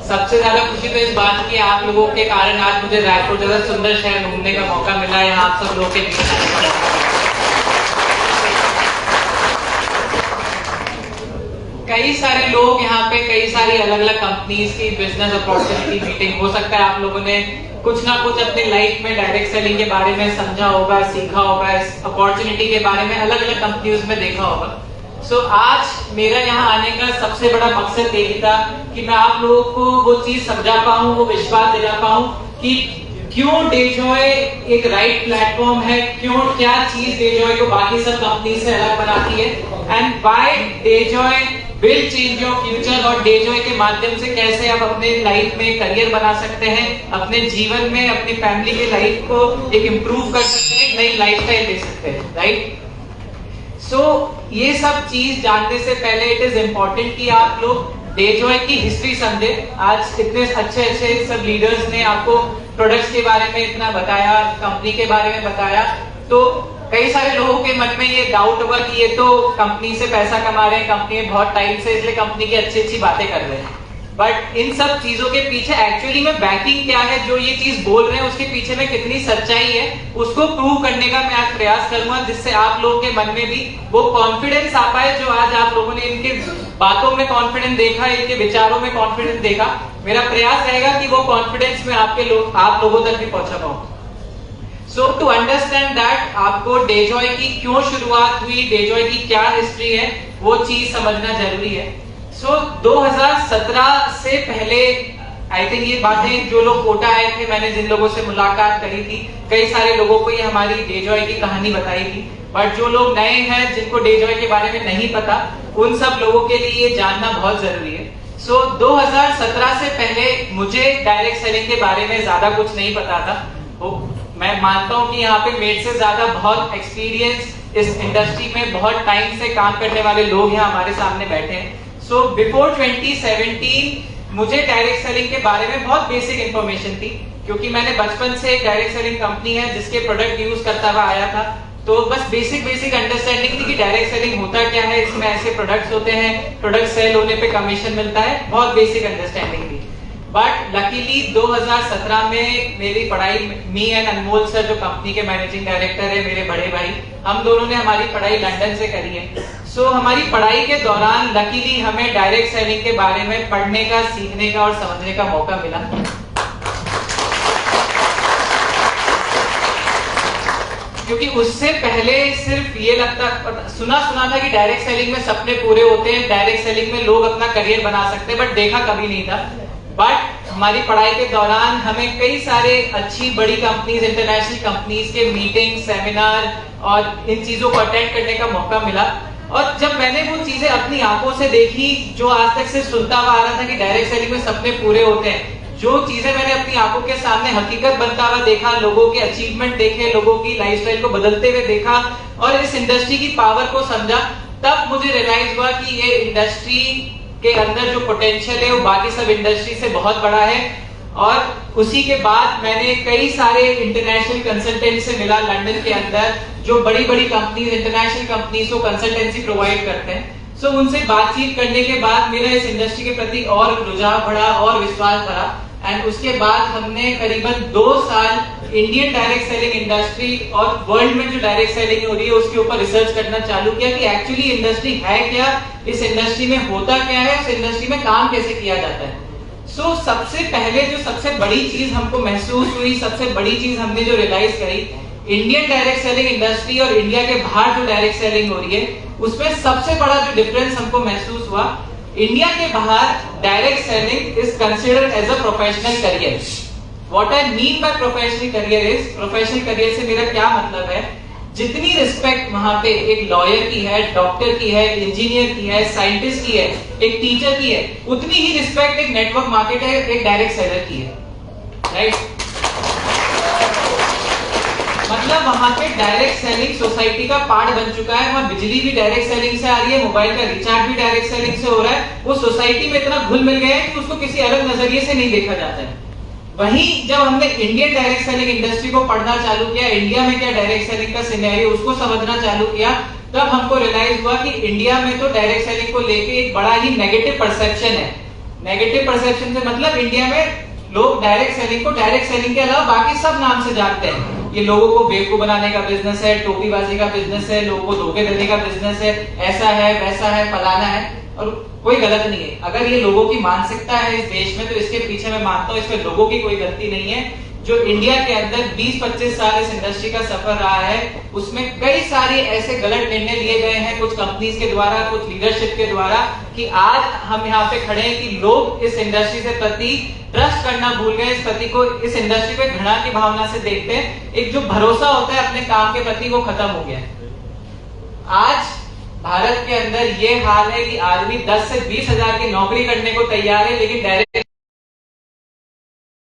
सबसे ज्यादा खुशी तो इस बात की आप लोगों के कारण आज मुझे रायपुर जैसा सुंदर शहर घूमने का मौका मिला है, आप सब लोगों के बीच आने का मौका मिला। कई सारे लोग यहाँ पे कई सारी अलग अलग कंपनीज की बिजनेस अपॉर्चुनिटी मीटिंग, हो सकता है आप लोगों ने कुछ ना कुछ अपनी लाइफ में डायरेक्ट सेलिंग के बारे में समझा होगा, सीखा होगा, इस अपॉर्चुनिटी के बारे में अलग अलग कंपनीज में देखा होगा। सो आज मेरा यहाँ आने का सबसे बड़ा मकसद यही था कि मैं आप लोगों को वो चीज समझा पाऊँ, वो विश्वास दिला पाऊँ कि क्यों डेजॉय एक राइट प्लेटफॉर्म है, क्यों क्या चीज डेजॉय को बाकी सब कंपनी से अलग बनाती है, and why Dejoy will change your future, और डेजॉय के माध्यम से कैसे आप अपने लाइफ में करियर बना सकते हैं, अपने जीवन में अपनी फैमिली की लाइफ को एक इम्प्रूव कर सकते हैं, एक नई लाइफस्टाइल दे सकते हैं, राइट। सो ये सब चीज जानने से पहले इट इज इम्पोर्टेंट कि आप लोग डेजॉय की हिस्ट्री समझे। आज इतने अच्छे अच्छे सब लीडर्स ने आपको प्रोडक्ट्स के बारे में इतना बताया, कंपनी के बारे में बताया, तो कई सारे लोगों के मन में ये डाउट होगा कि ये तो कंपनी से पैसा कमा रहे हैं, कंपनी में बहुत टाइम से, इसलिए कंपनी की अच्छी अच्छी बातें कर रहे हैं। बट इन सब चीजों के पीछे एक्चुअली में बैकिंग क्या है, जो ये चीज बोल रहे हैं उसके पीछे में कितनी सच्चाई है, उसको प्रूव करने का मैं आज प्रयास करूंगा, जिससे आप लोगों के मन में भी वो कॉन्फिडेंस आ पाए जो आज आप लोगों ने इनके बातों में कॉन्फिडेंस देखा, इनके विचारों में कॉन्फिडेंस देखा। मेरा प्रयास रहेगा कि वो कॉन्फिडेंस में आप लोगों तक भी पहुंचा पाऊं। सो टू अंडरस्टैंड दैट, आपको डेजॉय की क्यों शुरुआत हुई, डेजॉय की क्या हिस्ट्री है, वो चीज समझना जरूरी है। सो 2017 से पहले आई थिंक ये बातें जो लोग कोटा आए थे, मैंने जिन लोगों से मुलाकात करी थी, कई सारे लोगों को ये हमारी डेजॉय की कहानी बताई थी। बट जो लोग नए हैं, जिनको डेजॉय के बारे में नहीं पता, उन सब लोगों के लिए ये जानना बहुत जरूरी है। सो 2017 से पहले मुझे डायरेक्ट सेलिंग के बारे में ज्यादा कुछ नहीं पता था। मैं मानता हूं कि यहाँ पे मेरे से ज्यादा बहुत एक्सपीरियंस इस इंडस्ट्री में बहुत टाइम से काम करने वाले लोग यहाँ हमारे सामने बैठे हैं। सो बिफोर 2017 मुझे डायरेक्ट सेलिंग के बारे में बहुत बेसिक इंफॉर्मेशन थी, क्योंकि मैंने बचपन से एक डायरेक्ट सेलिंग कंपनी है जिसके प्रोडक्ट यूज करता हुआ आया था। तो बस बेसिक अंडरस्टैंडिंग थी कि डायरेक्ट सेलिंग होता क्या है, इसमें ऐसे प्रोडक्ट्स होते हैं, प्रोडक्ट सेल होने पे कमीशन मिलता है, बहुत बेसिक अंडरस्टैंडिंग थी। बट लकीली 2017 में मेरी पढ़ाई, मी एंड अनमोल सर जो कंपनी के मैनेजिंग डायरेक्टर है, मेरे बड़े भाई, हम दोनों ने हमारी पढ़ाई लंदन से करी है। सो हमारी पढ़ाई के दौरान लकीली हमें डायरेक्ट सेलिंग के बारे में पढ़ने का, सीखने का और समझने का मौका मिला। क्योंकि उससे पहले सिर्फ ये सुना था कि डायरेक्ट सेलिंग में सपने पूरे होते हैं, डायरेक्ट सेलिंग में लोग अपना करियर बना सकते हैं, बट देखा कभी नहीं था। बट हमारी पढ़ाई के दौरान हमें कई सारे अच्छी बड़ी कंपनीज, इंटरनेशनल कंपनीज के मीटिंग, सेमिनार और इन चीजों को अटेंड करने का मौका मिला। और जब मैंने वो चीजें अपनी आंखों से देखी, जो आज तक से सुनता हुआ आ रहा था कि डायरेक्ट सेलिंग में सपने पूरे होते हैं, जो चीजें मैंने अपनी आंखों के सामने हकीकत बनता हुआ देखा, लोगों के अचीवमेंट देखे, लोगों की लाइफस्टाइल को बदलते हुए देखा और इस इंडस्ट्री की पावर को समझा, तब मुझे रियलाइज हुआ कि ये इंडस्ट्री के अंदर जो पोटेंशियल है वो बाकी सब इंडस्ट्री से बहुत बड़ा है। और उसी के बाद मैंने कई सारे इंटरनेशनल कंसल्टेंट से मिला लंदन के अंदर, जो बड़ी बड़ी कंपनीज, इंटरनेशनल कंपनीज को कंसल्टेंसी प्रोवाइड करते हैं। सो उनसे बातचीत करने के बाद मेरा इस इंडस्ट्री के प्रति और रुझान बढ़ा और विश्वास बढ़ा। एंड उसके बाद हमने करीबन 2 साल इंडियन डायरेक्ट सेलिंग इंडस्ट्री और वर्ल्ड में जो डायरेक्ट सेलिंग हो रही है उसके ऊपर रिसर्च करना चालू किया कि एक्चुअली इंडस्ट्री है क्या, इस इंडस्ट्री में होता क्या है, इस इंडस्ट्री में काम कैसे किया जाता है। सो सबसे पहले जो सबसे बड़ी चीज हमको महसूस हुई, सबसे बड़ी चीज हमने जो रियलाइज करी, इंडियन डायरेक्ट सेलिंग इंडस्ट्री और इंडिया के बाहर जो डायरेक्ट सेलिंग हो रही है, उसमें सबसे बड़ा जो डिफरेंस हमको महसूस हुआ, इंडिया के बाहर direct selling is considered as a professional career. What I mean by professional career is, professional career से मेरा क्या मतलब है, जितनी रिस्पेक्ट वहां पे एक लॉयर की है, डॉक्टर की है, इंजीनियर की है, साइंटिस्ट की है, एक टीचर की है, उतनी ही रिस्पेक्ट एक नेटवर्क मार्केटर, एक डायरेक्ट सेलर की है, राइट। मतलब वहां पे डायरेक्ट सेलिंग सोसाइटी का पार्ट बन चुका है। वहां बिजली भी डायरेक्ट सेलिंग से आ रही है, मोबाइल का रिचार्ज भी डायरेक्ट सेलिंग से हो रहा है। वो सोसाइटी में इतना घुल मिल गया है कि उसको किसी अलग नजरिए से नहीं देखा जाता है। वहीं जब हमने इंडियन डायरेक्ट सेलिंग इंडस्ट्री को पढ़ना चालू किया, इंडिया में क्या डायरेक्ट सेलिंग का सिनेरियो उसको समझना चालू किया, तब हमको रियलाइज हुआ कि इंडिया में तो डायरेक्ट सेलिंग को लेके एक बड़ा ही नेगेटिव परसेप्शन है। नेगेटिव परसेप्शन से मतलब इंडिया में लोग डायरेक्ट सेलिंग को डायरेक्ट सेलिंग के अलावा बाकी सब नाम से जानते हैं। ये लोगों को बेवकूफ बनाने का बिजनेस है, टोपीबाजी का बिजनेस है, लोगों को धोखे देने का बिजनेस है, ऐसा है वैसा है फलाना है, और कोई गलत नहीं है। अगर ये लोगों की मानसिकता है इस देश में तो इसके पीछे मैं मानता हूँ इसमें लोगों की कोई गलती नहीं है। जो इंडिया के अंदर 20-25 साल इस इंडस्ट्री का सफर रहा है उसमें कई सारे ऐसे गलत निर्णय लिए गए हैं कुछ कंपनीज के द्वारा, कुछ लीडरशिप के द्वारा, कि आज हम यहाँ पे खड़े हैं कि लोग इस इंडस्ट्री से प्रति ट्रस्ट करना भूल गए, इस प्रति को, इस इंडस्ट्री को घृणा की भावना से देखते हैं। एक जो भरोसा होता है अपने काम के प्रति वो खत्म हो गया है। आज भारत के अंदर ये हाल है कि आदमी 10 से 20 हजार की नौकरी करने को तैयार है, लेकिन डायरेक्ट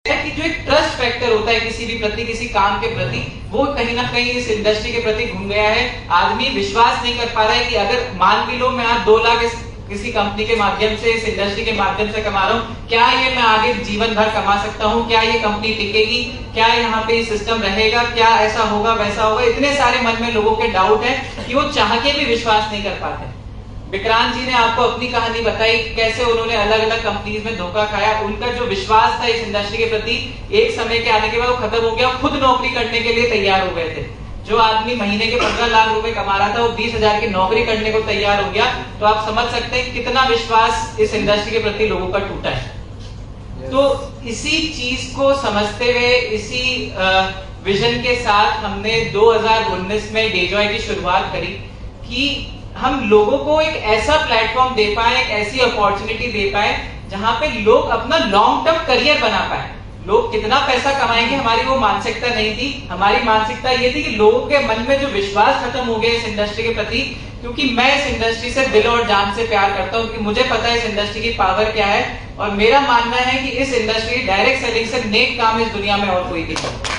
कि जो एक ट्रस्ट फैक्टर होता है किसी भी प्रति, किसी काम के प्रति, वो कहीं ना कहीं इस इंडस्ट्री के प्रति घूम गया है। आदमी विश्वास नहीं कर पा रहा है कि अगर मान भी लो मैं आज 2 लाख किसी कंपनी के माध्यम से, इस इंडस्ट्री के माध्यम से कमा रहा हूं, क्या ये मैं आगे जीवन भर कमा सकता हूं? क्या ये कंपनी टिकेगी? क्या यहाँ पे सिस्टम रहेगा? क्या ऐसा होगा वैसा होगा? इतने सारे मन में लोगों के डाउट है कि वो चाह के भी विश्वास नहीं कर पाते। विक्रांत जी ने आपको अपनी कहानी बताई कैसे उन्होंने अलग अलग कंपनीज में धोखा खाया। उनका जो विश्वास था इस इंडस्ट्री के प्रति एक समय के आने के बाद वो खत्म हो गया, खुद नौकरी करने के लिए तैयार हो गए थे। जो आदमी महीने के 15 लाख रुपए कमा रहा था वो 20 हजार की नौकरी करने को तैयार हो गया। तो आप समझ सकते हैं कितना विश्वास इस इंडस्ट्री के प्रति लोगों का टूटा है। तो इसी चीज को समझते हुए, इसी विजन के साथ हमने 2019 में डेजॉय की शुरुआत करी कि हम लोगों को एक ऐसा प्लेटफॉर्म दे पाए, एक ऐसी अपॉर्चुनिटी दे पाए जहां पे लोग अपना लॉन्ग टर्म करियर बना पाए। लोग कितना पैसा कमाएंगे हमारी वो मानसिकता नहीं थी। हमारी मानसिकता ये थी कि लोगों के मन में जो विश्वास खत्म हो गया इस इंडस्ट्री के प्रति, क्योंकि मैं इस इंडस्ट्री से दिल और जान से प्यार करता हूं कि मुझे पता है इस इंडस्ट्री की पावर क्या है, और मेरा मानना है कि इस इंडस्ट्री डायरेक्ट सेलिंग से नेक काम इस दुनिया में और कोई नहीं है।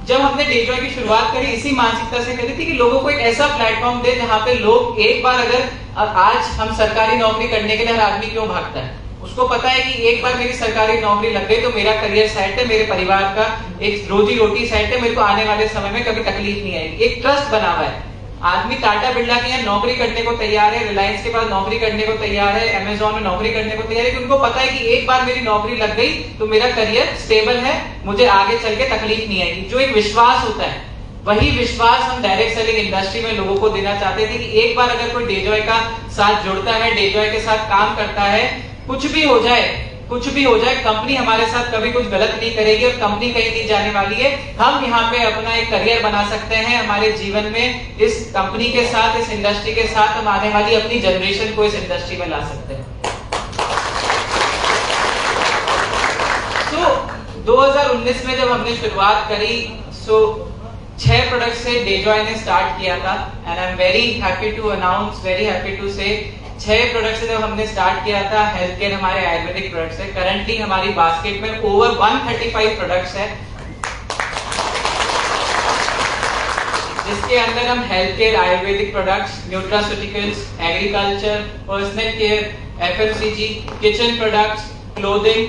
जब हमने डेजॉय की शुरुआत करी इसी मानसिकता से करी थी कि लोगों को एक ऐसा प्लेटफॉर्म दे जहां पे लोग एक बार, अगर आज हम सरकारी नौकरी करने के लिए हर आदमी क्यों भागता है, उसको पता है कि एक बार मेरी सरकारी नौकरी लग गई तो मेरा करियर सेट है, मेरे परिवार का एक रोजी रोटी सेट है, मेरे को आने वाले समय में कभी तकलीफ नहीं आएगी। एक ट्रस्ट बना हुआ है। आदमी टाटा बिरला के यहाँ नौकरी करने को तैयार है, रिलायंस के पास नौकरी करने को तैयार है, अमेजोन में नौकरी करने को तैयार है, कि उनको पता है कि एक बार मेरी नौकरी लग गई तो मेरा करियर स्टेबल है, मुझे आगे चल के तकलीफ नहीं आएगी। जो एक विश्वास होता है, वही विश्वास हम डायरेक्ट सेलिंग इंडस्ट्री में लोगों को देना चाहते थे कि एक बार अगर कोई डेजॉय का साथ जुड़ता है, डेजॉय के साथ काम करता है, कुछ भी हो जाए, कंपनी हमारे साथ कभी कुछ गलत नहीं करेगी और कंपनी कहीं नहीं जाने वाली है। हम यहाँ पे अपना एक करियर बना सकते हैं हमारे जीवन में। इस कंपनी के साथ, इस इंडस्ट्री के साथ हम आने वाली अपनी जनरेशन को इस इंडस्ट्री में ला सकते हैं। तो 2019 में जब हमने शुरुआत करी, 6 प्रोडक्ट से डेजॉय ने स्टार्ट किया था, and I am very happy to announce, very happy to say 6 product से जब हमने स्टार्ट किया था, हेल्थ केयर हमारे आयुर्वेदिक प्रोडक्ट्स है। करंटली हमारी बास्केट में ओवर 135 प्रोडक्ट्स है, जिसके अंदर हम health care, Ayurvedic products, nutraceuticals, agriculture, personal care, FMCG, kitchen products, clothing,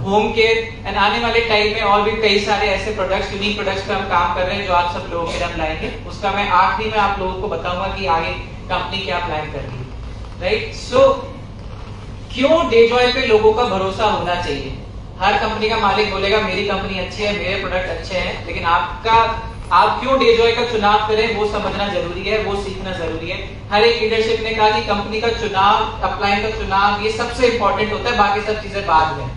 home care, and आने वाले टाइम में और भी कई सारे ऐसे प्रोडक्ट्स, यूनिक प्रोडक्ट्स पे हम काम कर रहे हैं जो आप सब लोगों के लिए लाएंगे। उसका मैं आखिरी में आप लोगों को बताऊंगा कि आगे कंपनी क्या प्लान कर रही है। राइट, सो क्यों डेजॉय पे लोगों का भरोसा होना चाहिए? हर कंपनी का मालिक बोलेगा मेरी कंपनी अच्छी है, मेरे प्रोडक्ट अच्छे हैं, लेकिन आप क्यों डेजॉय का चुनाव करें वो समझना जरूरी है, वो सीखना जरूरी है। हर एक लीडरशिप ने कहा कि कंपनी का चुनाव, अपलाइन का चुनाव, ये सबसे इंपॉर्टेंट होता है, बाकी सब चीजें बाद में।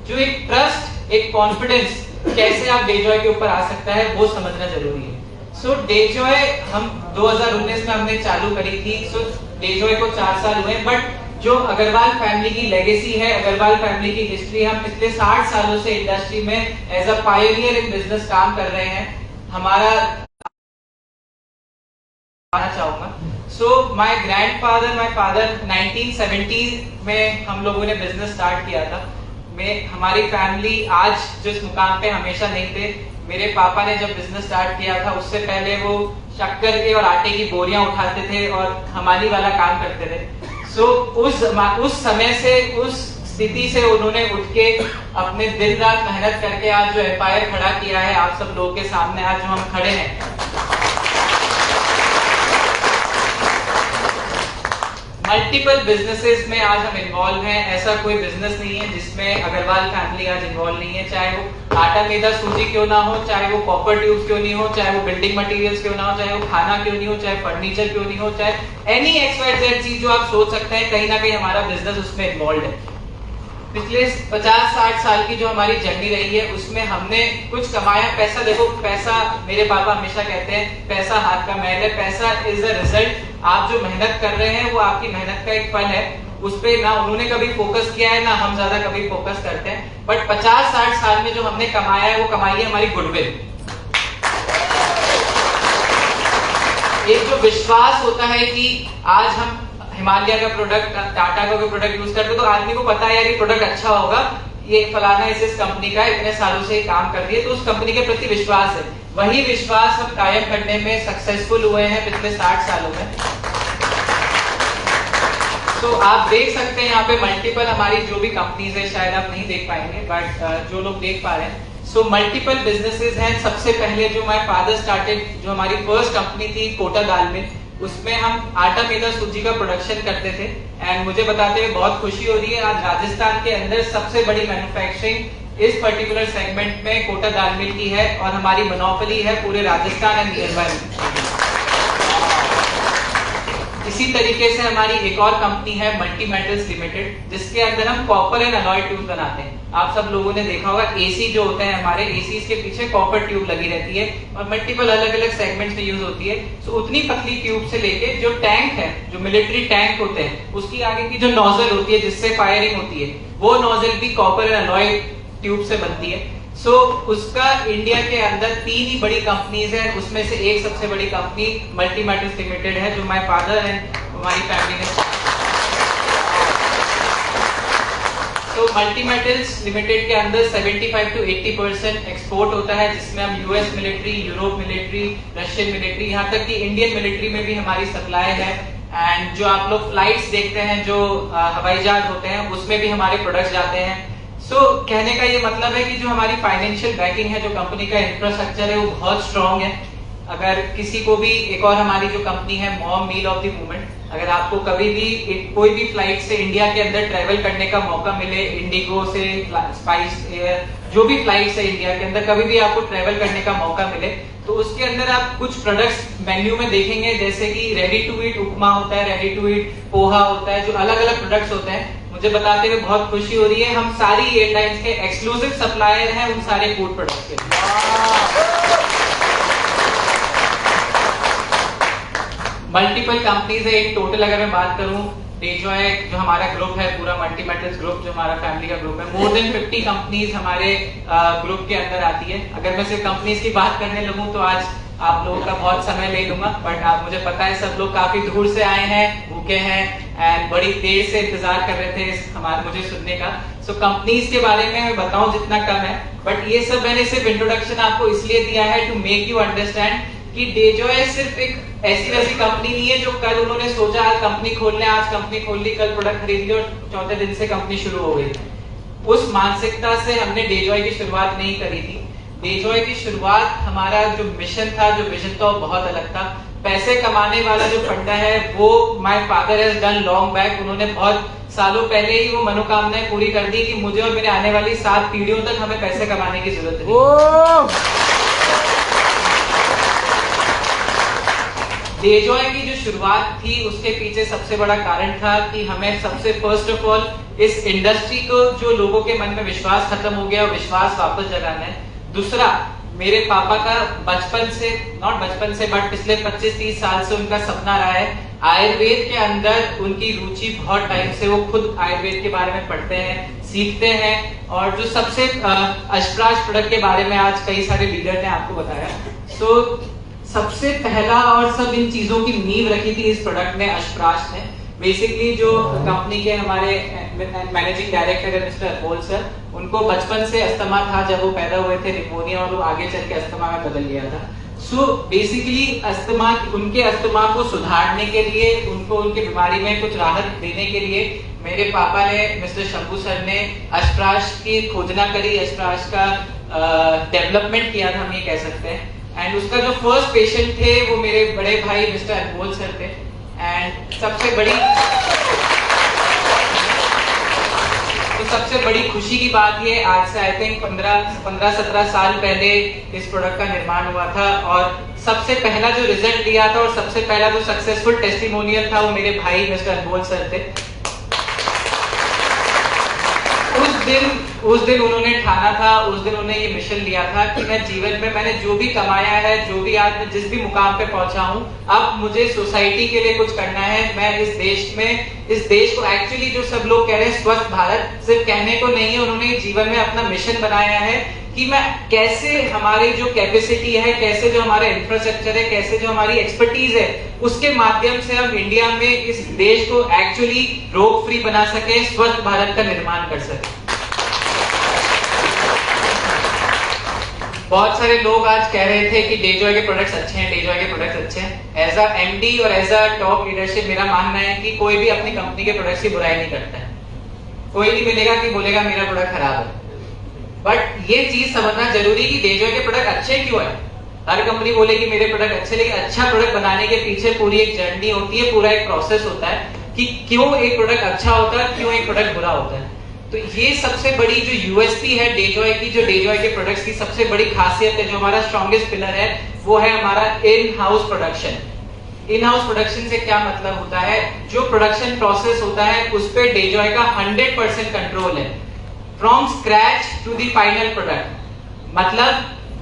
जो एक ट्रस्ट, एक कॉन्फिडेंस कैसे आप डेजॉय के ऊपर आ सकता है वो समझना जरूरी है। सो डेजॉय हम 2019 में हमने चालू करी थी। सो डेजॉय को 4 साल हुए, बट जो अग्रवाल फैमिली की लेगेसी है, अग्रवाल फैमिली की हिस्ट्री, हम पिछले 60 सालों से इंडस्ट्री में as a pioneer in business काम कर रहे हैं। हमारा चाहूंगा, so my grandfather, my father 1970 में हम लोगों ने बिजनेस स्टार्ट किया था। हमारी फैमिली आज जिस मुकाम पे हमेशा नहीं थे। मेरे पापा ने जब बिजनेस स्टार्ट किया था उससे पहले वो शक्कर के और आटे की बोरियां उठाते थे और हमाली वाला काम करते थे। सो उस समय से, उस स्थिति से उन्होंने उठ के अपने दिन रात मेहनत करके आज जो एम्पायर खड़ा किया है आप सब लोगों के सामने, आज जो हम खड़े हैं। मल्टीपल बिजनेसेस में आज हम इन्वॉल्व हैं। ऐसा कोई बिजनेस नहीं है जिसमें अग्रवाल फैमिली आज इन्वॉल्व नहीं है, चाहे वो आटा मैदा सूजी क्यों ना हो, चाहे वो कॉपर ट्यूब्स क्यों नहीं हो, चाहे वो बिल्डिंग मटेरियल्स क्यों ना हो, चाहे वो खाना क्यों नहीं हो, चाहे फर्नीचर क्यों नहीं हो, चाहे एनी XYZ चीज जो आप सोच सकते हैं, कहीं ना कहीं हमारा बिजनेस उसमें इन्वॉल्व है। पिछले 50-60 साल की जो हमारी जर्नी रही है उसमें हमने कुछ कमाया। पैसा, देखो पैसा, मेरे पापा हमेशा कहते हैं पैसा हाथ का मैल है, पैसा इज द रिजल्ट। आप जो मेहनत कर रहे हैं वो आपकी मेहनत का एक फल है, उस पे ना उन्होंने कभी फोकस किया है ना हम ज्यादा कभी फोकस करते हैं। बट 50-60 साल में जो हमने कमाया है वो कमाई है हमारी गुडविल। एक जो विश्वास होता है कि आज हम हिमालय का प्रोडक्ट, टाटा का कोई प्रोडक्ट यूज करते तो आदमी को पता है यार ये प्रोडक्ट अच्छा होगा, ये फलाना इस कंपनी का इतने सालों से काम कर रही है, तो उस कंपनी के प्रति विश्वास है। वही विश्वास हम कायम करने में सक्सेसफुल हुए हैं पिछले 60 सालों में। तो आप देख सकते हैं यहाँ पे मल्टीपल हमारी जो भी कंपनीज है, शायद आप नहीं देख पाएंगे बट जो लोग देख पा रहे हैं, सो मल्टीपल बिजनेसेस हैं। सबसे पहले जो माय फादर स्टार्टेड, जो हमारी फर्स्ट कंपनी थी कोटा दाल मिल, उसमें हम आटा मैदा सूजी का प्रोडक्शन करते थे। एंड मुझे बताते हुए बहुत खुशी हो रही है, आज राजस्थान के अंदर सबसे बड़ी मैन्युफैक्चरिंग इस पर्टिकुलर सेगमेंट में कोटा दाल मिल की है और हमारी मोनोपोली है पूरे राजस्थान एंड नियर। इसी तरीके से हमारी एक और कंपनी है मल्टी मेटल्स लिमिटेड, जिसके अंदर हम कॉपर एंड अलॉय ट्यूब बनाते हैं। आप सब लोगों ने देखा होगा एसी जो होते हैं हमारे, एसी के पीछे कॉपर ट्यूब लगी रहती है और मल्टीपल अलग अलग सेगमेंट्स में यूज होती है। सो उतनी पतली ट्यूब से लेके जो टैंक है, जो मिलिट्री टैंक होते हैं, उसकी आगे की जो नोजल होती है जिससे फायरिंग होती है, वो नोजल भी कॉपर एंड अलॉय ट्यूब से बनती है। सो उसका इंडिया के अंदर 3 ही बड़ी कंपनीज हैं, उसमें से एक सबसे बड़ी कंपनी मल्टी मेटल्स लिमिटेड है, जो माय फादर एंड हमारी फैमिली ने। तो मल्टी मेटल्स लिमिटेड के अंदर 75 to 80% एक्सपोर्ट होता है, जिसमें हम US military, Europe military, Russian military, यहाँ तक कि इंडियन मिलिट्री में भी हमारी सप्लाई है। एंड जो आप लोग फ्लाइट्स देखते हैं, जो हवाई जहाज होते हैं, उसमें भी हमारे प्रोडक्ट्स जाते हैं। सो कहने का ये मतलब है कि जो हमारी फाइनेंशियल बैकिंग है, जो कंपनी का इंफ्रास्ट्रक्चर है, वो बहुत स्ट्रांग है। अगर किसी को भी, एक और हमारी जो कंपनी है mom meal of the moment, अगर आपको कभी भी कोई भी फ्लाइट से इंडिया के अंदर ट्रेवल करने का मौका मिले, इंडिगो से, स्पाइस एयर, जो भी फ्लाइट से इंडिया के अंदर कभी भी आपको ट्रेवल करने का मौका मिले, तो उसके अंदर आप कुछ प्रोडक्ट्स मेन्यू में देखेंगे, जैसे कि रेडी टू ईट उपमा होता है, रेडी टू ईट पोहा होता है, जो अलग अलग प्रोडक्ट्स होते हैं। मुझे बताते हुए बहुत खुशी हो रही है, हम सारी एयरलाइंस के एक्सक्लूसिव सप्लायर हैं उन सारे फूड प्रोडक्ट्स के। मल्टीपल कंपनीज है इन टोटल, अगर मैं बात करूं, डेजॉय जो हमारा ग्रुप है, पूरा मल्टी मेटल्स ग्रुप जो हमारा फैमिली का ग्रुप है, मोर देन 50 कंपनीज हमारे ग्रुप के अंदर आती है। अगर मैं सिर्फ कंपनीज की बात करने लगूं तो आज आप लोगों का बहुत समय ले लूंगा, बट आप, मुझे पता है सब लोग काफी दूर से आए हैं, भूखे हैं एंड बड़ी देर से इंतजार कर रहे थे हमारे मुझे सुनने का। सो कंपनीज के बारे में मैं बताऊं जितना कम है, बट ये सब मैंने सिर्फ इंट्रोडक्शन आपको इसलिए दिया है टू मेक यू अंडरस्टैंड कि डेजॉय सिर्फ एक ऐसी वैसी कंपनी नहीं है जो कल उन्होंने सोचा आज कंपनी खोलने, आज कंपनी खोल ली, कल प्रोडक्ट खरीद लिया और चौथे दिन से कंपनी शुरू हो गई। उस मानसिकता से हमने डेजॉय की शुरुआत नहीं करी थी। डेजॉय की शुरुआत, हमारा जो मिशन था, जो विजन था, वो बहुत अलग था। पैसे कमाने वाला जो फंडा है वो my father has done long back. उन्होंने बहुत सालों पहले ही वो मनोकामनाएं पूरी कर दी कि मुझे और मेरे आने वाली 7 पीढ़ियों तक हमें पैसे कमाने की जरूरत है। डेजॉय की जो शुरुआत थी उसके पीछे सबसे बड़ा कारण था कि हमें सबसे फर्स्ट ऑफ ऑल इस इंडस्ट्री को, जो लोगों के मन में विश्वास खत्म हो गया, विश्वास वापस जगाना है। दूसरा, मेरे पापा का बचपन से, नॉट बचपन से बट पिछले 25-30 साल से उनका सपना रहा है आयुर्वेद के अंदर उनकी रुचि बहुत टाइम से, वो खुद आयुर्वेद के बारे में पढ़ते हैं, सीखते हैं, और जो सबसे अशप्राश प्रोडक्ट के बारे में आज कई सारे लीडर ने आपको बताया। सो सबसे पहला और सब इन चीजों की नींव रखी थी इस प्रोडक्ट में अशप्राश ने। बेसिकली जो कंपनी के हमारे मैनेजिंग डायरेक्टर है मिस्टर अनमोल सर, उनको बचपन से अस्थमा था, जब वो पैदा हुए थे निमोनिया, और वो आगे चल के अस्थमा में बदल गया था। सो बेसिकली अस्थमा, उनके अस्थमा को सुधारने के लिए, उनको उनकी बीमारी में कुछ राहत देने के लिए मेरे पापा ने, मिस्टर शंभू सर ने अशप्राश की खोजना करी, अशप्राश का डेवलपमेंट किया था, हम ये कह सकते हैं। एंड उसका जो फर्स्ट पेशेंट थे वो मेरे बड़े भाई मिस्टर अनमोल सर थे। एंड सबसे बड़ी खुशी की बात ये, आज से आई थिंक 15-17 साल पहले इस प्रोडक्ट का निर्माण हुआ था और सबसे पहला जो रिजल्ट दिया था और सबसे पहला जो सक्सेसफुल टेस्टिमोनियल था वो मेरे भाई मिस्टर अनमोल सर थे। उस दिन उन्होंने ठाना था, उस दिन उन्होंने ये मिशन लिया था कि मैं जीवन में मैंने जो भी कमाया है, जो भी आज मैं जिस भी मुकाम पे पहुंचा हूं, अब मुझे सोसाइटी के लिए कुछ करना है। मैं इस देश को एक्चुअली जो सब लोग कह रहे हैं स्वस्थ भारत, सिर्फ कहने को नहीं है, उन्होंने जीवन में अपना मिशन बनाया है कि मैं कैसे हमारी जो कैपेसिटी है, कैसे जो हमारा इंफ्रास्ट्रक्चर है, कैसे जो हमारी एक्सपर्टीज है, उसके माध्यम से हम इंडिया में इस देश को एक्चुअली रोग फ्री बना सके, स्वस्थ भारत का निर्माण कर सके। बहुत सारे लोग आज कह रहे थे कि डेजॉय के प्रोडक्ट्स अच्छे हैं, डेजॉय के प्रोडक्ट्स अच्छे हैं। एज अ एमडी और एज अ टॉप लीडरशिप मेरा मानना है कि कोई भी अपनी कंपनी के प्रोडक्ट्स की बुराई नहीं करता है। कोई नहीं मिलेगा कि बोलेगा मेरा प्रोडक्ट खराब है। बट ये चीज समझना जरूरी कि डेजॉय के प्रोडक्ट अच्छे क्यों है। हर कंपनी बोलेगी मेरे प्रोडक्ट अच्छे, लेकिन अच्छा प्रोडक्ट बनाने के पीछे पूरी एक जर्नी होती है, पूरा एक प्रोसेस होता है कि क्यों एक प्रोडक्ट अच्छा होता है, क्यों एक प्रोडक्ट बुरा होता है। तो ये सबसे बड़ी जो यूएसपी है डेजॉय की, जो डेजॉय के प्रोडक्ट्स की सबसे बड़ी खासियत है, जो हमारा स्ट्रॉन्गेस्ट पिलर है, वो है हमारा in house production. In house production से क्या मतलब होता है, जो प्रोडक्शन प्रोसेस होता है उस पे डेजॉय का 100% कंट्रोल है, from scratch to the final product. मतलब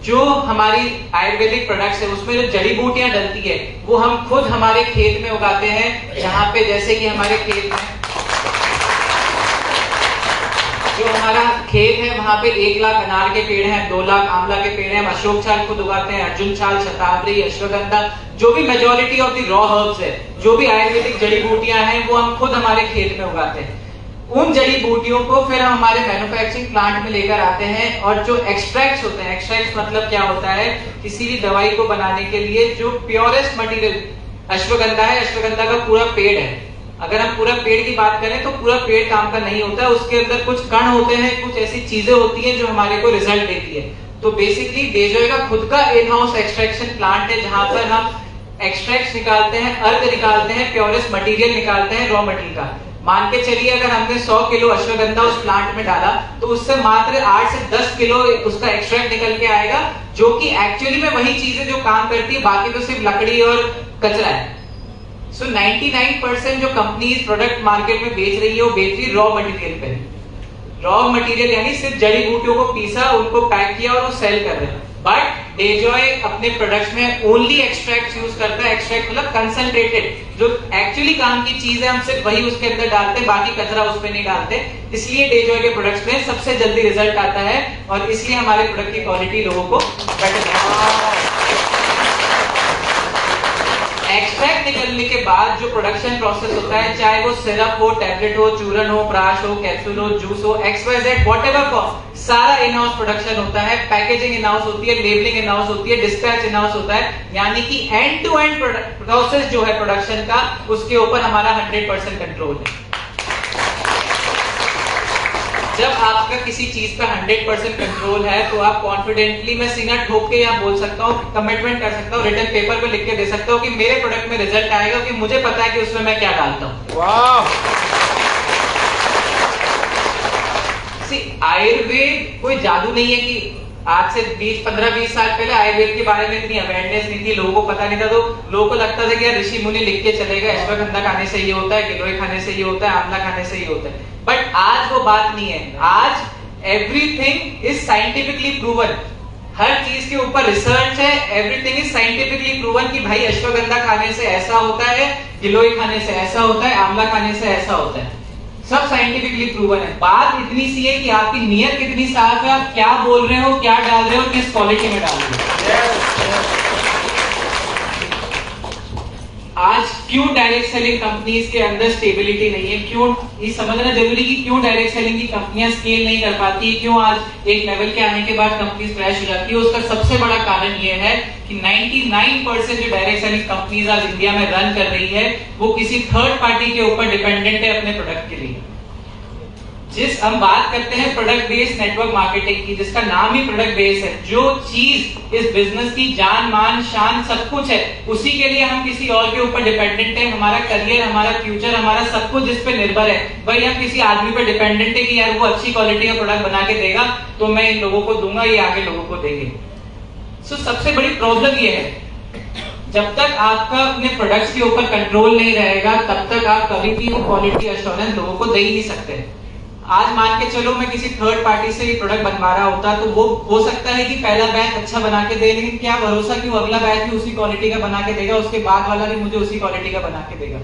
जो हमारी आयुर्वेदिक प्रोडक्ट्स है उसमें जो जड़ी बूटियां डलती है वो हम खुद हमारे खेत में उगाते हैं। जहां पे जैसे कि हमारे खेत में जो हमारा खेत है वहां पे 1 लाख अनार के पेड़ हैं, 2 लाख आंवला के पेड़ हैं, हम अशोक छाल खुद उगाते हैं, अर्जुन छाल, शतावरी, अश्वगंधा, जो भी majority of the raw herbs है, जो भी आयुर्वेदिक जड़ी बूटियां हैं वो हम खुद हमारे खेत में उगाते हैं। उन जड़ी बूटियों को फिर हम हमारे मैन्युफैक्चरिंग प्लांट में लेकर आते हैं और जो एक्सट्रैक्ट्स होते हैं, एक्सट्रैक्ट्स मतलब क्या होता है, किसी भी दवाई को बनाने के लिए जो प्योरेस्ट मटेरियल अश्वगंधा है, अश्वगंधा का पूरा पेड़ है। अगर हम पूरा पेड़ की बात करें तो पूरा पेड़ काम का नहीं होता है, उसके अंदर कुछ कण होते हैं, कुछ ऐसी चीजें होती हैं जो हमारे को रिजल्ट देती है। तो बेसिकली डेजॉय का खुद का इन हाउस एक्सट्रैक्शन प्लांट है, जहां पर हम एक्सट्रैक्ट्स निकालते हैं, अर्क निकालते हैं, प्योरेस्ट मटेरियल निकालते हैं रॉ मटेरियल का। मान के चलिए अगर हमने 100 किलो अश्वगंधा उस प्लांट में डाला तो उससे मात्र 8 से 10 किलो उसका एक्सट्रैक्ट निकल के आएगा, जो कि एक्चुअली में वही चीजें जो काम करती है, बाकी तो सिर्फ लकड़ी और कचरा है। सो 99% जो कंपनीज प्रोडक्ट मार्केट में बेच रही है वो बेच रही है रॉ मटेरियल पे। रॉ मटेरियल यानी सिर्फ जड़ी बूटियों को पीसा, उनको पैक किया और वो सेल कर रहे हैं। बट डेजॉय अपने प्रोडक्ट्स में ओनली एक्सट्रैक्ट यूज करता है। एक्सट्रैक्ट मतलब कंसंट्रेटेड, जो एक्चुअली काम की चीज है हम सिर्फ वही उसके अंदर डालते हैं, बाकी कचरा उसमें नहीं डालते। इसलिए डेजॉय के प्रोडक्ट्स में सबसे जल्दी रिजल्ट आता है और इसलिए हमारे प्रोडक्ट की क्वालिटी लोगों को बेटर है। एक्सट्रैक्ट निकलने के बाद जो प्रोडक्शन प्रोसेस होता है, चाहे वो सिरप हो, टैबलेट हो, चूरन हो, प्राश हो, कैप्सूल हो, जूस हो, XYZ व्हाटएवर फॉर्म, सारा इन हाउस प्रोडक्शन होता है। पैकेजिंग इन हाउस होती है, लेबलिंग इन हाउस होती है, डिस्पैच इन हाउस होता है। यानी कि एंड टू एंड प्रोसेस जो है प्रोडक्शन का, उसके ऊपर हमारा 100% कंट्रोल है। जब आपका किसी चीज पे 100% कंट्रोल है तो आप कॉन्फिडेंटली, मैं सिंगर ठोक के यहाँ बोल सकता हूँ, कमिटमेंट कर सकता हूँ, रिटन पेपर पे लिख के दे सकता हूँ कि मेरे प्रोडक्ट में रिजल्ट आएगा, कि मुझे पता है कि उसमें मैं क्या डालता हूँ। आयुर्वेद कोई जादू नहीं है कि आज से 15-20 साल पहले आयुर्वेद के बारे में इतनी अवेयरनेस नहीं थी, लोगों को पता नहीं था, तो लोगों को लगता था कि यार ऋषि मुनि लिख के चले गए, अश्वगंधा खाने से ये होता है, गिलोय खाने से ये होता है, आंवला खाने से ये होता है। बट आज वो बात नहीं है। आज एवरीथिंग इज साइंटिफिकली प्रूवन, हर चीज के ऊपर रिसर्च है, एवरीथिंग इज साइंटिफिकली प्रूवन कि भाई अश्वगंधा खाने से ऐसा होता है, गिलोय खाने से ऐसा होता है, आंवला खाने से ऐसा होता है, सब साइंटिफिकली प्रूवन है। बात इतनी सी है कि आपकी नियत कितनी साफ है, आप क्या बोल रहे हो, क्या डाल रहे हो, किस क्वालिटी में डाल रहे हो। आज क्यों डायरेक्ट सेलिंग कंपनीज के अंदर स्टेबिलिटी नहीं है, क्यों ये समझना जरूरी कि क्यों डायरेक्ट सेलिंग की कंपनियां स्केल नहीं कर पाती, क्यों आज एक लेवल के आने के बाद कंपनीज क्रैश हो जाती है। उसका सबसे बड़ा कारण ये है कि 99% जो डायरेक्ट सेलिंग कंपनीज आज इंडिया में रन कर रही है वो किसी थर्ड पार्टी के ऊपर डिपेंडेंट है अपने प्रोडक्ट के लिए। हम बात करते हैं प्रोडक्ट बेस्ड नेटवर्क मार्केटिंग की, जिसका नाम ही प्रोडक्ट बेस्ड है। जो चीज इस बिजनेस की जान मान शान सब कुछ है, उसी के लिए हम किसी और के ऊपर डिपेंडेंट है। हमारा करियर, हमारा फ्यूचर, हमारा सब कुछ जिस पे निर्भर है। भाई हम किसी आदमी पे डिपेंडेंट है कि यार वो अच्छी क्वालिटी का प्रोडक्ट बना के देगा तो मैं इन लोगों को दूंगा, ये आगे लोगों को देंगे। सबसे बड़ी प्रॉब्लम ये है, जब तक आपका अपने प्रोडक्ट्स के ऊपर कंट्रोल नहीं रहेगा तब तक आप कभी भी वो क्वालिटी एश्योरेंस लोगों को दे ही नहीं सकते। आज मान के चलो मैं किसी थर्ड पार्टी से ये प्रोडक्ट बनवा रहा होता तो वो हो सकता है कि पहला बैच अच्छा बना के दे, लेकिन क्या भरोसा कि वो अगला बैच भी उसी क्वालिटी का बना के देगा, उसके बाद वाला भी मुझे उसी क्वालिटी का बना के देगा।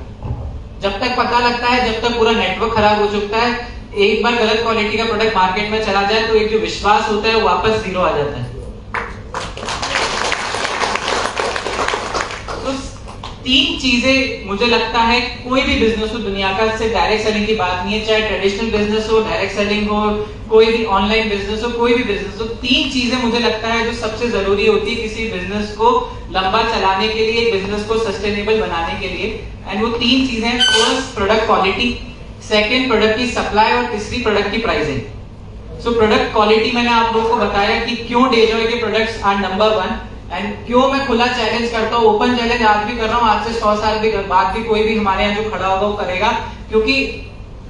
जब तक पता लगता है, जब तक पूरा नेटवर्क खराब हो चुका है, एक बार गलत क्वालिटी का प्रोडक्ट मार्केट में चला जाए तो एक जो विश्वास होता है वो वापस जीरो आ जाता है। तीन चीजें मुझे लगता है कोई भी बिजनेस हो दुनिया का, सिर्फ डायरेक्ट सेलिंग की बात नहीं है, चाहे ट्रेडिशनल बिजनेस हो, डायरेक्ट सेलिंग हो, कोई भी ऑनलाइन बिजनेस हो, कोई भी बिजनेस हो, तीन चीजें मुझे लगता है जो सबसे जरूरी होती है किसी बिजनेस को लंबा चलाने के लिए, बिजनेस को सस्टेनेबल बनाने के लिए। एंड वो तीन चीजें, first product quality, second product की सप्लाई और तीसरी प्रोडक्ट की प्राइसिंग। सो प्रोडक्ट क्वालिटी मैंने आप लोगों को बताया कि क्यों डेजॉय के प्रोडक्ट्स आर नंबर 1, एंड क्यों मैं खुला चैलेंज करता हूँ, ओपन चैलेंज आज भी कर रहा हूँ, आज से 100 साल भी बाद भी कोई भी हमारे यहाँ जो खड़ा होगा वो करेगा, क्योंकि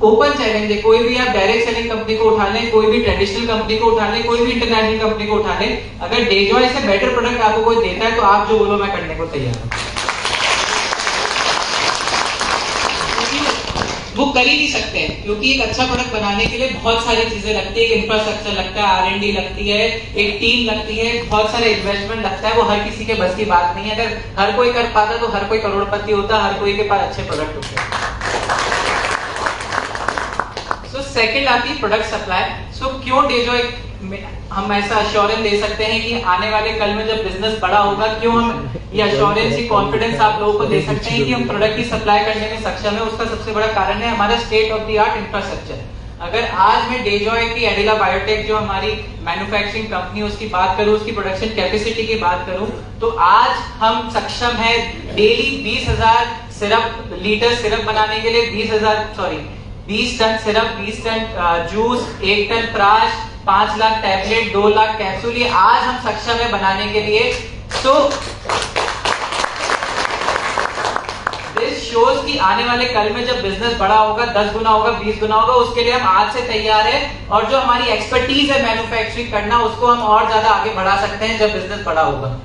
ओपन चैलेंज है। कोई भी आप डायरेक्ट सेलिंग कंपनी को उठा लें, कोई भी ट्रेडिशनल कंपनी को उठा लें, कोई भी इंटरनेशनल कंपनी को उठा लें, अगर डेजॉय से बेटर प्रोडक्ट आपको कोई देता है तो आप जो बोलो मैं करने को तैयार हूँ। वो कर ही नहीं सकते हैं, क्योंकि एक अच्छा प्रोडक्ट बनाने के लिए बहुत सारी चीजें लगती है। इंफ्रास्ट्रक्चर लगता है, R&D लगती है, एक टीम लगती है, बहुत सारे इन्वेस्टमेंट लगता है। वो हर किसी के बस की बात नहीं है। अगर हर कोई कर पाता तो हर कोई करोड़पति होता, हर कोई के पास अच्छे प्रोडक्ट होते। सो सेकंड आती है प्रोडक्ट सप्लाई। सो क्यों डेजॉय हम ऐसा अश्योरेंस दे सकते हैं कि आने वाले कल में जब बिजनेस बड़ा होगा, क्यों हम ये अश्योरेंस की कॉन्फिडेंस आप लोगों को दे सकते हैं कि हम प्रोडक्ट की सप्लाई करने में सक्षम है? उसका सबसे बड़ा कारण है हमारा state of the art infrastructure. अगर आज मैं डेजॉय की एडिला बायोटेक जो हमारी मैन्युफैक्चरिंग कंपनी उसकी बात करूं, उसकी प्रोडक्शन कैपेसिटी की बात करूं, तो आज हम सक्षम है डेली 20,000 लीटर सिरप बनाने के लिए, 20 ton syrup, 20 ton juice, 1 ton प्राश, 5 लाख टैबलेट, 2 लाख कैप्सूल, ये आज हम सक्षम है बनाने के लिए। तो दिस शोज कि आने वाले कल में जब बिजनेस बड़ा होगा, 10 गुना होगा, 20 गुना होगा, उसके लिए हम आज से तैयार है। और जो हमारी एक्सपर्टीज है मैन्युफैक्चरिंग करना, उसको हम और ज्यादा आगे बढ़ा सकते हैं जब बिजनेस बड़ा होगा।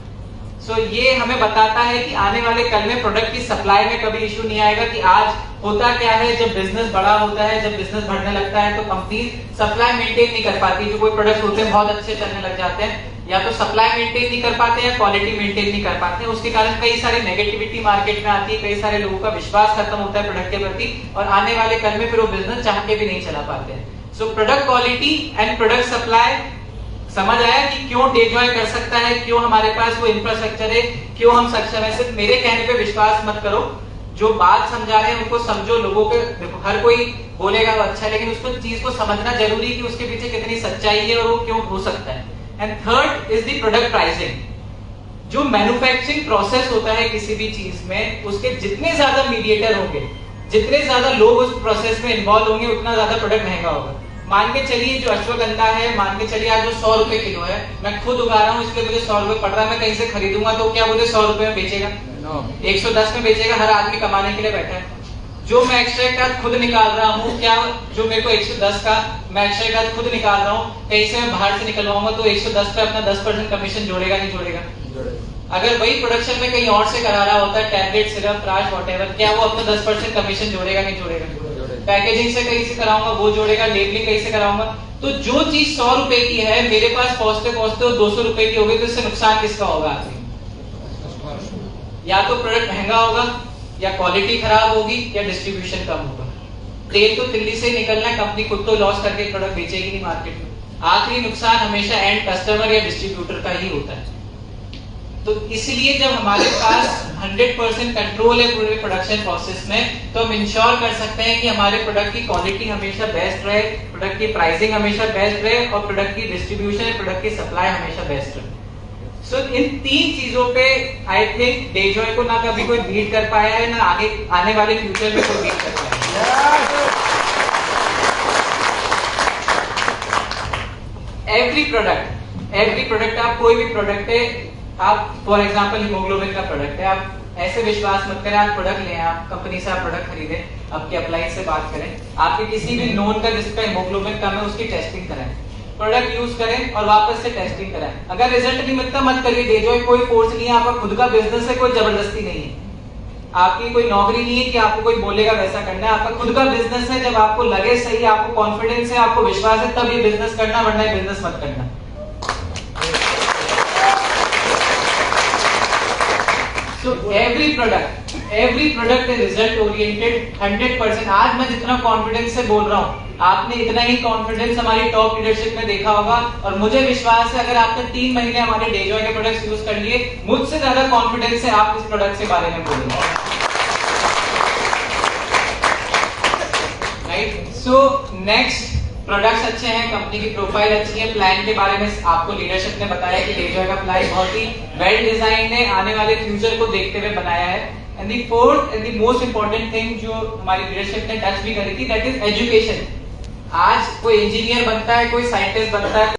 सो ये हमें बताता है कि आने वाले कल में प्रोडक्ट की सप्लाई में कभी इशू नहीं आएगा। कि आज होता क्या है, जब बिजनेस बड़ा होता है, जब बिजनेस बढ़ने लगता है तो कंपनी सप्लाई मेंटेन नहीं कर पाती। जो कोई प्रोडक्ट होते हैं बहुत अच्छे चलने लग जाते हैं, या तो सप्लाई मेंटेन नहीं कर पाते या क्वालिटी मेंटेन नहीं कर पाते। उसके कारण कई सारी नेगेटिविटी मार्केट में आती है, कई सारे लोगों का विश्वास खत्म होता है प्रोडक्ट के प्रति, और आने वाले कल में फिर वो बिजनेस चाह के भी नहीं चला पाते हैं। So product quality and product supply, समझ आया कि क्यों डेजॉय कर सकता है, क्यों हमारे पास वो इंफ्रास्ट्रक्चर है, क्यों हम सक्षम है। सिर्फ मेरे कहने पे विश्वास मत करो, जो बात समझा रहे हैं उनको समझो। लोगों के देखो, हर कोई बोलेगा वो अच्छा है, लेकिन उसको चीज को समझना जरूरी है कि उसके पीछे कितनी सच्चाई है और वो क्यों हो सकता है। And third is the product pricing. जो मैन्युफैक्चरिंग प्रोसेस होता है किसी भी चीज में, उसके जितने ज्यादा मीडिएटर होंगे, जितने ज्यादा लोग उस प्रोसेस में इन्वॉल्व होंगे, उतना ज्यादा प्रोडक्ट महंगा होगा। मान के चलिए जो अश्वगंधा है, मान के चलिए आज जो 100 रुपए किलो है, मैं खुद उगा रहा हूँ इसलिए मुझे 100 रुपए पड़ रहा है, मैं कहीं से खरीदूंगा तो क्या मुझे 100 रुपए में बेचेगा? 110 में बेचेगा। हर आदमी कमाने के लिए बैठा है। जो मैं एक्सट्रैक्ट आज खुद निकाल रहा हूँ, क्या जो मेरे को 110 का मैं एक्सट्रैक्ट आज खुद निकाल रहा हूँ, कहीं से मैं बाहर से निकलवाऊंगा तो 110 पे अपना 10% कमीशन जोड़ेगा नहीं जोड़ेगा? अगर वही प्रोडक्शन में कहीं और से करा रहा होता है, टैबलेट, सिरप, प्राश, व्हाटएवर, क्या वो अपना 10% कमीशन जोड़ेगा नहीं जोड़ेगा? पैकेजिंग से कहीं से कराऊंगा वो जोड़ेगा, लेबलिंग कहीं से कराऊंगा। तो जो चीज 100 रुपए की है, मेरे पास पहुंचते पहुंचते 200 रुपए की होगी, तो इससे नुकसान किसका होगा आखिर? या तो प्रोडक्ट महंगा होगा, या क्वालिटी खराब होगी, या डिस्ट्रीब्यूशन कम होगा। तेल तो दिल्ली से निकलना है, कंपनी खुद तो लॉस करके प्रोडक्ट बेचेगी नहीं मार्केट में। आखिरी नुकसान हमेशा एंड कस्टमर या डिस्ट्रीब्यूटर का ही होता है। तो इसलिए जब हमारे पास 100% कंट्रोल है पूरे प्रोडक्शन प्रोसेस में, तो हम इंश्योर कर सकते हैं कि हमारे प्रोडक्ट की क्वालिटी हमेशा बेस्ट रहे, प्रोडक्ट की प्राइसिंग हमेशा बेस्ट रहे, और प्रोडक्ट की डिस्ट्रीब्यूशन, प्रोडक्ट की सप्लाई हमेशा बेस्ट रहे। सो इन तीन चीजों पे आई थिंक डेजॉय को ना कभी कोई बीट कर पाया है, ना आगे आने वाले फ्यूचर में कोई बीट कर पाया है। एवरी प्रोडक्ट आप कोई भी प्रोडक्ट है, आप फॉर एग्जांपल हीमोग्लोबिन का प्रोडक्ट है, आप ऐसे विश्वास मत करें आप प्रोडक्ट लें, आप कंपनी से आप प्रोडक्ट खरीदें, आपके अप्लाई से बात करें, आपके किसी भी नोन का जिसका हीमोग्लोबिन कम है उसकी टेस्टिंग कराएं, प्रोडक्ट यूज करें और वापस से टेस्टिंग कराएं। अगर रिजल्ट नहीं मिलता मत करिए, दे जो, कोई फोर्स नहीं है, आपका खुद का बिजनेस है, कोई जबरदस्ती नहीं है, आपकी कोई नौकरी नहीं है कि आपको कोई बोलेगा वैसा करना है, आपका खुद का बिजनेस है। जब आपको लगे सही, आपको कॉन्फिडेंस है, आपको विश्वास है, तब ये बिजनेस करना, वरना ये बिजनेस मत करना। So every product is result oriented 100%। आज मैं जितना कॉन्फिडेंस से बोल रहा हूँ, आपने इतना ही कॉन्फिडेंस हमारी टॉप लीडरशिप में देखा होगा, और मुझे विश्वास है अगर आपने 3 महीने हमारे डेजॉय के प्रोडक्ट्स यूज कर लिए, मुझसे ज्यादा कॉन्फिडेंस से आप इस प्रोडक्ट के बारे में बोलेंगे, राइट। सो नेक्स्ट, प्रोडक्ट्स अच्छे हैं, कंपनी की प्रोफाइल अच्छी है, प्लान के बारे में आपको लीडरशिप ने बताया कि डेजॉय का प्लान बहुत ही वेल डिजाइन है, आने वाले फ्यूचर को देखते हुए बनाया है। And the fourth and the most important thing जो हमारी लीडरशिप ने टच भी करी थी, दैट इज एजुकेशन। आज कोई इंजीनियर बनता है, कोई साइंटिस्ट बनता है,